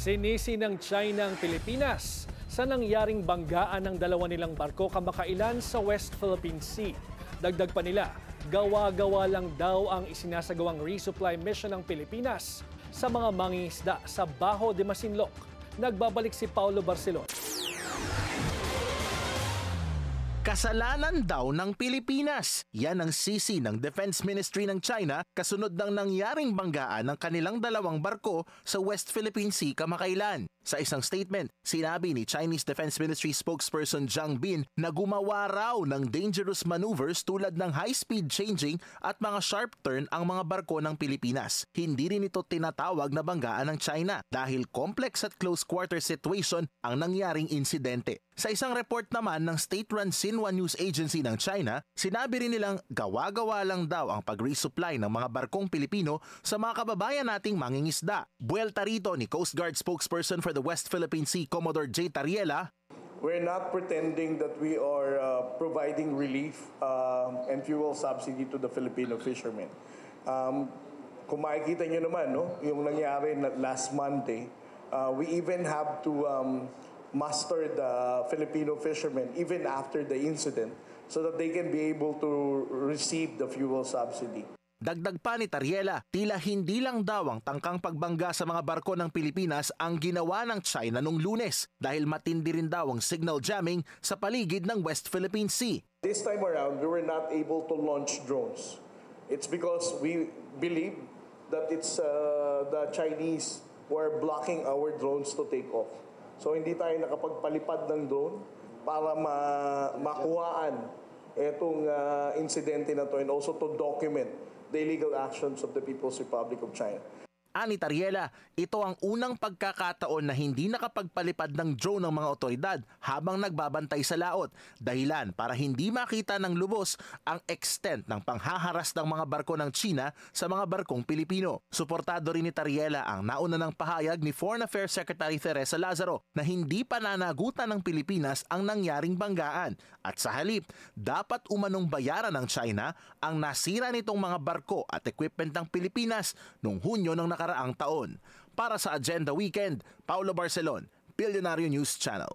Sinisi ng China ang Pilipinas sa nangyaring banggaan ng dalawa nilang barko kamakailan sa West Philippine Sea. Dagdag pa nila, gawa-gawa lang daw ang isinasagawang resupply mission ng Pilipinas sa mga mangingisda sa Bajo de Masinloc. Nagbabalik si Paulo Barcelon. Kasalanan daw ng Pilipinas. Yan ang sisi ng Defense Ministry ng China kasunod ng nangyaring banggaan ng kanilang dalawang barko sa West Philippine Sea kamakailan. Sa isang statement, sinabi ni Chinese Defense Ministry spokesperson Zhang Bin na gumawa raw ng dangerous maneuvers tulad ng high-speed changing at mga sharp turn ang mga barko ng Pilipinas. Hindi rin ito tinatawag na banggaan ng China dahil complex at close quarter situation ang nangyaring insidente. Sa isang report naman ng state-run Xinhua News Agency ng China, sinabi rin nilang gawa-gawa lang daw ang pag-resupply ng mga barkong Pilipino sa mga kababayan nating mangingisda. Buwelta rito ni Coast Guard spokesperson for the West Philippine Sea, Commodore J. Tariela. We're not pretending that we are providing relief and fuel subsidy to the Filipino fishermen. Kung makikita nyo naman, no, yung nangyari last Monday, we even have to muster the Filipino fishermen even after the incident so that they can be able to receive the fuel subsidy. Dagdag pa ni Tariela, tila hindi lang daw ang tangkang pagbangga sa mga barko ng Pilipinas ang ginawa ng China nung Lunes dahil matindi rin daw ang signal jamming sa paligid ng West Philippine Sea. This time around, we were not able to launch drones. It's because we believe that it's the Chinese who are blocking our drones to take off. So hindi tayo nakapagpalipad ng drone para makuhaan itong insidente na to and also to document the illegal actions of the People's Republic of China. Ani Tariela, ito ang unang pagkakataon na hindi nakapagpalipad ng drone ng mga otoridad habang nagbabantay sa laot. Dahilan para hindi makita ng lubos ang extent ng panghaharas ng mga barko ng China sa mga barkong Pilipino. Suportado rin ni Tariela ang nauna ng pahayag ni Foreign Affairs Secretary Teresa Lazaro na hindi pananagutan ng Pilipinas ang nangyaring banggaan. At sa halip, dapat umanong bayaran ng China ang nasira nitong mga barko at equipment ng Pilipinas noong Hunyo ng nakaraang taon. Para sa Agenda Weekend, Paulo Barcelon, Billionario News Channel.